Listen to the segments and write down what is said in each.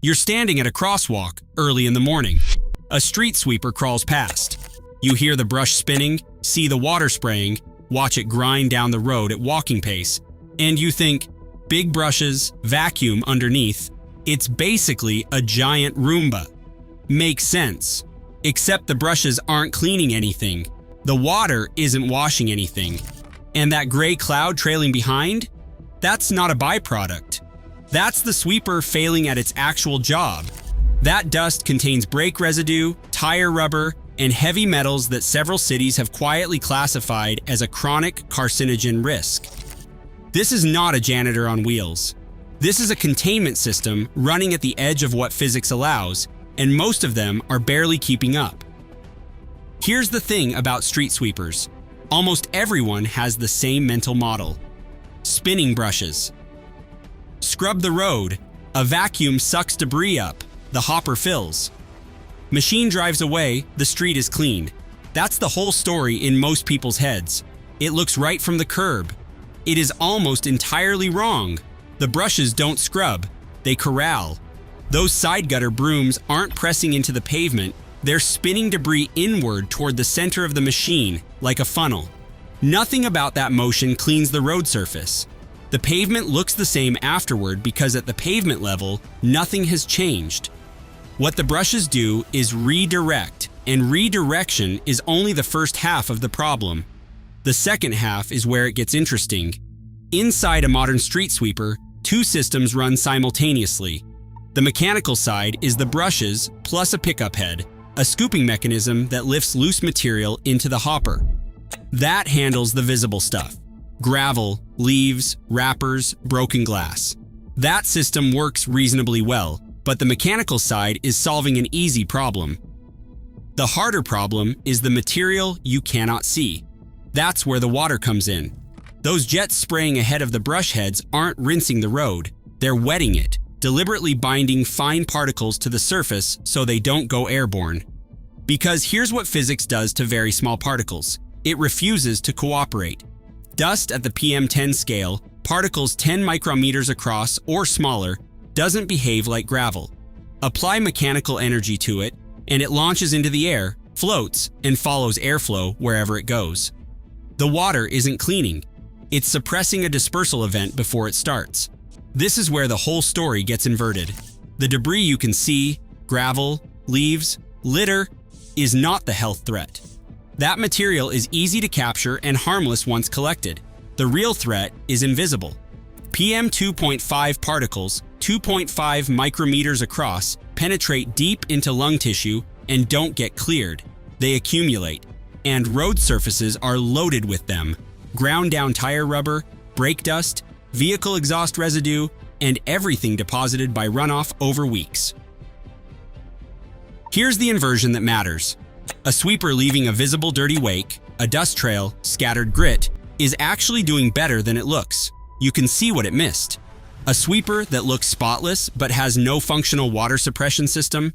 You're standing at a crosswalk early in the morning. A street sweeper crawls past. You hear the brush spinning, see the water spraying, watch it grind down the road at walking pace, and you think, big brushes, vacuum underneath, it's basically a giant Roomba. Makes sense. Except the brushes aren't cleaning anything. The water isn't washing anything. And that gray cloud trailing behind? That's not a byproduct. That's the sweeper failing at its actual job. That dust contains brake residue, tire rubber, and heavy metals that several cities have quietly classified as a chronic carcinogen risk. This is not a janitor on wheels. This is a containment system running at the edge of what physics allows, and most of them are barely keeping up. Here's the thing about street sweepers. Almost everyone has the same mental model. Spinning brushes. Scrub the road. A vacuum sucks debris up. The hopper fills. Machine drives away. The street is clean. That's the whole story in most people's heads. It looks right from the curb. It is almost entirely wrong. The brushes don't scrub. They corral. Those side gutter brooms aren't pressing into the pavement. They're spinning debris inward toward the center of the machine, like a funnel. Nothing about that motion cleans the road surface. The pavement looks the same afterward because at the pavement level, nothing has changed. What the brushes do is redirect, and redirection is only the first half of the problem. The second half is where it gets interesting. Inside a modern street sweeper, two systems run simultaneously. The mechanical side is the brushes plus a pickup head, a scooping mechanism that lifts loose material into the hopper. That handles the visible stuff. Gravel, leaves, wrappers, broken glass. That system works reasonably well, but the mechanical side is solving an easy problem. The harder problem is the material you cannot see. That's where the water comes in. Those jets spraying ahead of the brush heads aren't rinsing the road. They're wetting it, deliberately binding fine particles to the surface so they don't go airborne. Because here's what physics does to very small particles. It refuses to cooperate. Dust at the PM10 scale, particles 10 micrometers across or smaller, doesn't behave like gravel. Apply mechanical energy to it, and it launches into the air, floats, and follows airflow wherever it goes. The water isn't cleaning. It's suppressing a dispersal event before it starts. This is where the whole story gets inverted. The debris you can see, gravel, leaves, litter, is not the health threat. That material is easy to capture and harmless once collected. The real threat is invisible. PM 2.5 particles, 2.5 micrometers across, penetrate deep into lung tissue and don't get cleared. They accumulate, and road surfaces are loaded with them. Ground down tire rubber, brake dust, vehicle exhaust residue, and everything deposited by runoff over weeks. Here's the inversion that matters. A sweeper leaving a visible dirty wake, a dust trail, scattered grit, is actually doing better than it looks. You can see what it missed. A sweeper that looks spotless but has no functional water suppression system,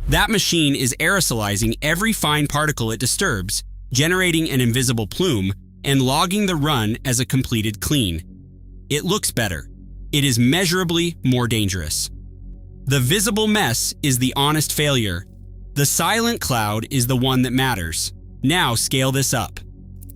that machine is aerosolizing every fine particle it disturbs, generating an invisible plume, and logging the run as a completed clean. It looks better. It is measurably more dangerous. The visible mess is the honest failure. The silent cloud is the one that matters. Now scale this up.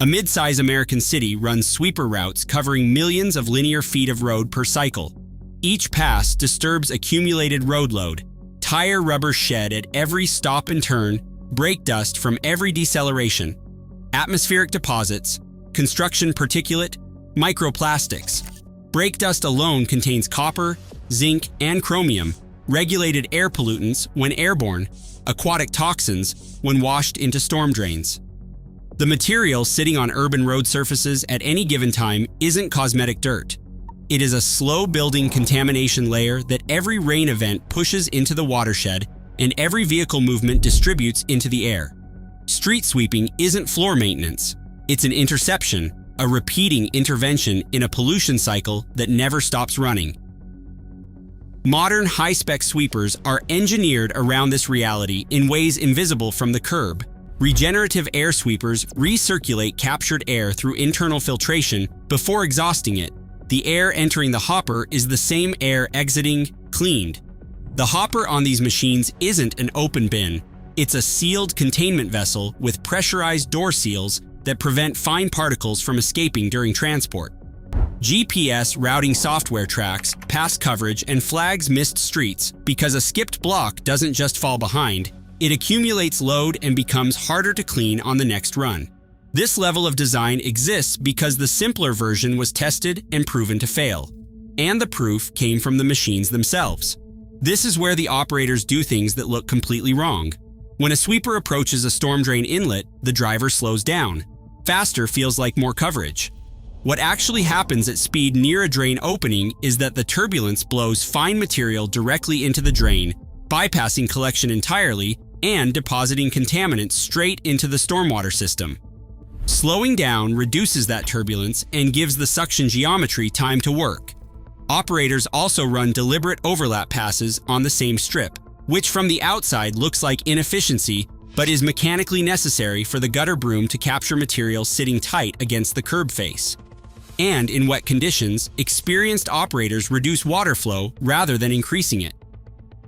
A mid-size American city runs sweeper routes covering millions of linear feet of road per cycle. Each pass disturbs accumulated road load, tire rubber shed at every stop and turn, brake dust from every deceleration, atmospheric deposits, construction particulate, microplastics. Brake dust alone contains copper, zinc, and chromium, regulated air pollutants when airborne, aquatic toxins when washed into storm drains. The material sitting on urban road surfaces at any given time isn't cosmetic dirt. It is a slow-building contamination layer that every rain event pushes into the watershed and every vehicle movement distributes into the air. Street sweeping isn't floor maintenance. It's an interception, a repeating intervention in a pollution cycle that never stops running. Modern high-spec sweepers are engineered around this reality in ways invisible from the curb. Regenerative air sweepers recirculate captured air through internal filtration before exhausting it. The air entering the hopper is the same air exiting cleaned. The hopper on these machines isn't an open bin. It's a sealed containment vessel with pressurized door seals that prevent fine particles from escaping during transport. GPS routing software tracks past coverage and flags missed streets because a skipped block doesn't just fall behind, it accumulates load and becomes harder to clean on the next run. This level of design exists because the simpler version was tested and proven to fail. And the proof came from the machines themselves. This is where the operators do things that look completely wrong. When a sweeper approaches a storm drain inlet, the driver slows down. Faster feels like more coverage. What actually happens at speed near a drain opening is that the turbulence blows fine material directly into the drain, bypassing collection entirely and depositing contaminants straight into the stormwater system. Slowing down reduces that turbulence and gives the suction geometry time to work. Operators also run deliberate overlap passes on the same strip, which from the outside looks like inefficiency but is mechanically necessary for the gutter broom to capture material sitting tight against the curb face. And in wet conditions, experienced operators reduce water flow rather than increasing it.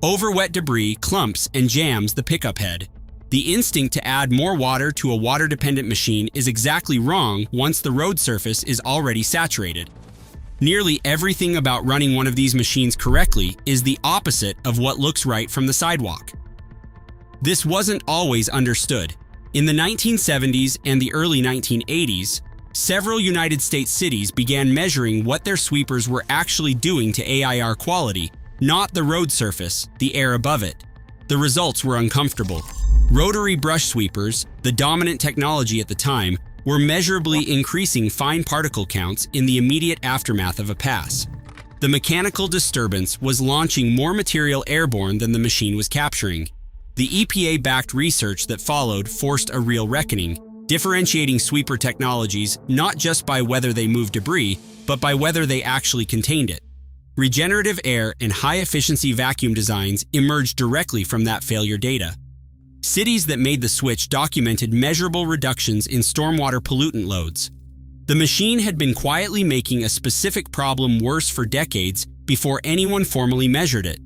Over-wet debris clumps and jams the pickup head. The instinct to add more water to a water-dependent machine is exactly wrong once the road surface is already saturated. Nearly everything about running one of these machines correctly is the opposite of what looks right from the sidewalk. This wasn't always understood. In the 1970s and the early 1980s, several United States cities began measuring what their sweepers were actually doing to AIR quality, not the road surface, the air above it. The results were uncomfortable. Rotary brush sweepers, the dominant technology at the time, were measurably increasing fine particle counts in the immediate aftermath of a pass. The mechanical disturbance was launching more material airborne than the machine was capturing. The EPA-backed research that followed forced a real reckoning, differentiating sweeper technologies not just by whether they moved debris, but by whether they actually contained it. Regenerative air and high-efficiency vacuum designs emerged directly from that failure data. Cities that made the switch documented measurable reductions in stormwater pollutant loads. The machine had been quietly making a specific problem worse for decades before anyone formally measured it.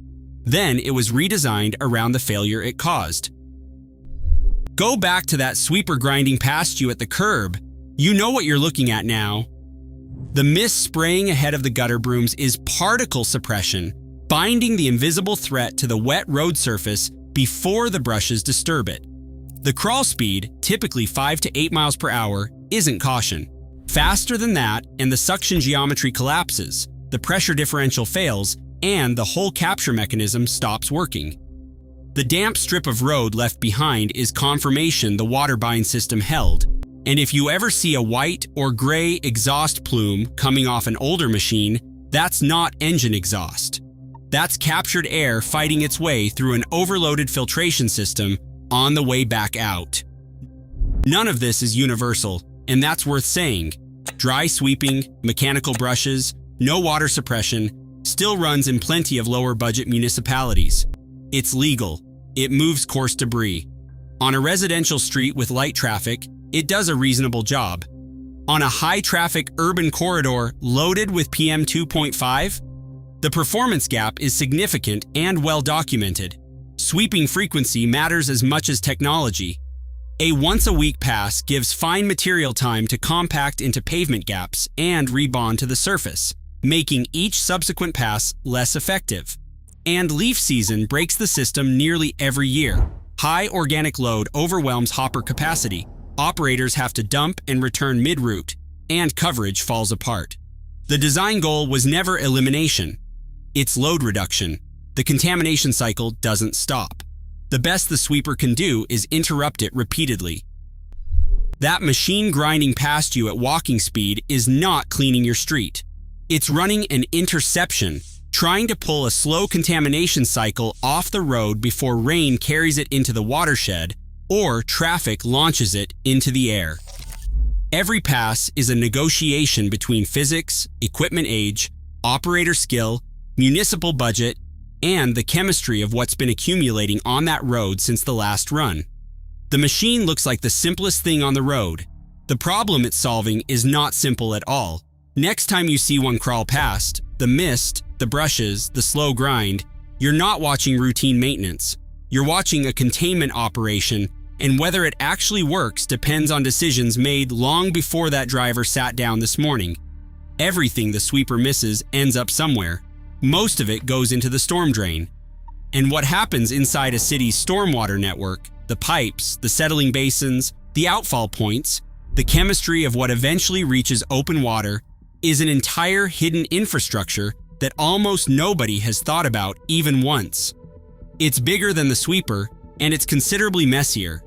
Then it was redesigned around the failure it caused. Go back to that sweeper grinding past you at the curb. You know what you're looking at now. The mist spraying ahead of the gutter brooms is particle suppression, binding the invisible threat to the wet road surface before the brushes disturb it. The crawl speed, typically 5 to 8 miles per hour, isn't caution. Faster than that, and the suction geometry collapses, the pressure differential fails, and the whole capture mechanism stops working. The damp strip of road left behind is confirmation the water bind system held, and if you ever see a white or gray exhaust plume coming off an older machine, that's not engine exhaust. That's captured air fighting its way through an overloaded filtration system on the way back out. None of this is universal, and that's worth saying. Dry sweeping, mechanical brushes, no water suppression still runs in plenty of lower-budget municipalities. It's legal. It moves coarse debris. On a residential street with light traffic, it does a reasonable job. On a high-traffic urban corridor loaded with PM 2.5, the performance gap is significant and well documented. Sweeping frequency matters as much as technology. A once-a-week pass gives fine material time to compact into pavement gaps and rebond to the surface, making each subsequent pass less effective. And leaf season breaks the system nearly every year. High organic load overwhelms hopper capacity. Operators have to dump and return mid-route, and coverage falls apart. The design goal was never elimination. It's load reduction. The contamination cycle doesn't stop. The best the sweeper can do is interrupt it repeatedly. That machine grinding past you at walking speed is not cleaning your street. It's running an interception, trying to pull a slow contamination cycle off the road before rain carries it into the watershed or traffic launches it into the air. Every pass is a negotiation between physics, equipment age, operator skill, municipal budget, and the chemistry of what's been accumulating on that road since the last run. The machine looks like the simplest thing on the road. The problem it's solving is not simple at all. Next time you see one crawl past, the mist, the brushes, the slow grind, You're not watching routine maintenance. You're watching a containment operation, and whether it actually works depends on decisions made long before that driver sat down this morning. Everything the sweeper misses ends up somewhere. Most of it goes into the storm drain. And what happens inside a city's stormwater network, the pipes, the settling basins, the outfall points, the chemistry of what eventually reaches open water, is an entire hidden infrastructure that almost nobody has thought about even once. It's bigger than the sweeper, and it's considerably messier.